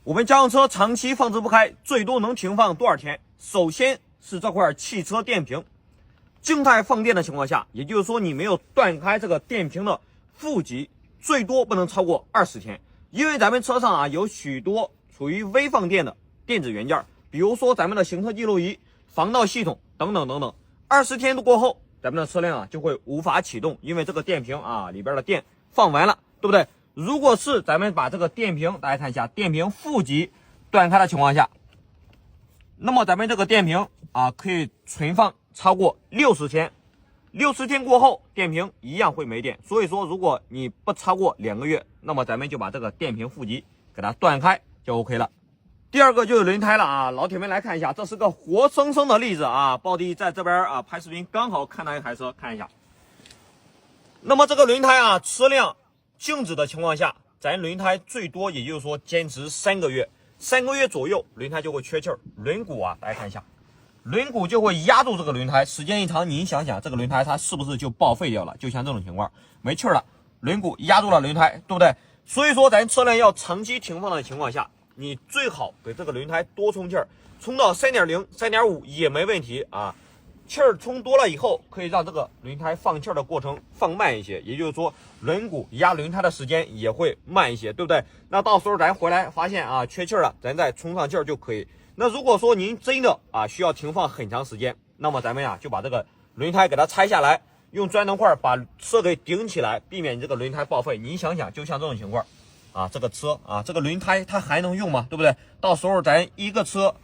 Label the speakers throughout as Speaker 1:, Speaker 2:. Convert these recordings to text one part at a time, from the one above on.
Speaker 1: 我们家用车长期放置不开，最多能停放多少天？首先是这块汽车电瓶，静态放电的情况下，也就是说你没有断开这个电瓶的负极，最多不能超过20天。因为咱们车上有许多处于微放电的电子元件，比如说咱们的行车记录仪、防盗系统等等等等。20天过后，咱们的车辆就会无法启动，因为这个电瓶里边的电放完了，对不对？如果是咱们把这个电瓶，大家看一下，电瓶负极断开的情况下，那么咱们这个电瓶可以存放超过60天。60天过后，电瓶一样会没电。所以说，如果你不超过2个月，那么咱们就把这个电瓶负极给它断开就 OK 了。第二个就是轮胎了老铁们来看一下，这是个活生生的例子暴弟在这边拍视频，刚好看到一台车，看一下。那么这个轮胎车辆静止的情况下，咱轮胎最多也就是说坚持3个月，3个月左右轮胎就会缺气儿，轮毂大家看一下，轮毂就会压住这个轮胎，时间一长，你想想这个轮胎它是不是就报废掉了？就像这种情况，没气儿了，轮毂压住了轮胎，对不对？所以说咱车辆要长期停放的情况下，你最好给这个轮胎多充气儿，充到 3.0 3.5 也没问题气儿充多了以后，可以让这个轮胎放气儿的过程放慢一些，也就是说轮毂压轮胎的时间也会慢一些，对不对？那到时候咱回来发现缺气儿了，咱再充上气儿就可以。那如果说您真的需要停放很长时间，那么咱们就把这个轮胎给它拆下来，用砖头块把车给顶起来，避免这个轮胎报废。你想想，就像这种情况这个车这个轮胎它还能用吗？对不对？到时候咱一个车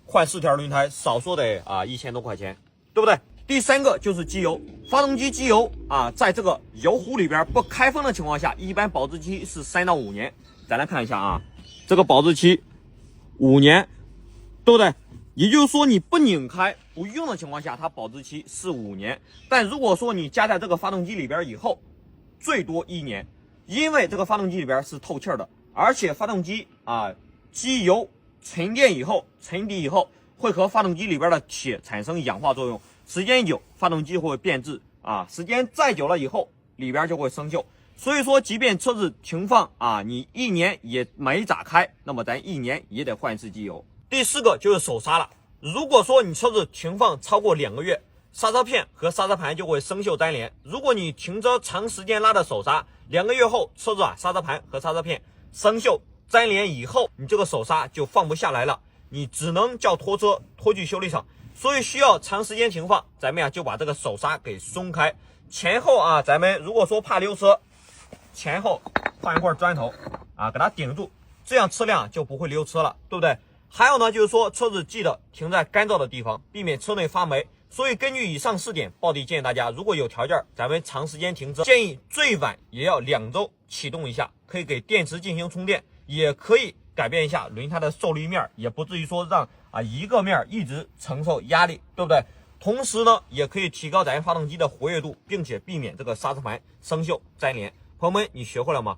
Speaker 1: 换4条轮胎，少说得1000多块钱，对不对？第三个就是机油，发动机机油在这个油壶里边不开封的情况下，一般保质期是3到5年。咱来看一下这个保质期5年，对不对？也就是说你不拧开不用的情况下，它保质期是5年。但如果说你加在这个发动机里边以后，最多1年，因为这个发动机里边是透气的，而且发动机机油沉淀以后沉底以后，会和发动机里边的铁产生氧化作用，时间一久发动机会变质时间再久了以后里边就会生锈。所以说即便车子停放你1年也没咋开，那么咱1年也得换一次机油。第4个就是手刹了，如果说你车子停放超过2个月，刹车片和刹车盘就会生锈粘连。如果你停车长时间拉的手刹，2个月后车子刹车盘和刹车片生锈粘连以后，你这个手刹就放不下来了，你只能叫拖车拖去修理厂。所以需要长时间停放，咱们就把这个手刹给松开，前后咱们如果说怕溜车，前后放一块砖头给它顶住，这样车辆就不会溜车了，对不对？还有呢，就是说车子记得停在干燥的地方，避免车内发霉。所以根据以上4点，暴弟建议大家，如果有条件，咱们长时间停车，建议最晚也要2周启动一下，可以给电池进行充电，也可以改变一下轮胎的受力面，也不至于说让一个面一直承受压力，对不对？同时呢，也可以提高咱发动机的活跃度，并且避免这个刹车盘生锈粘连。朋友们，你学会了吗？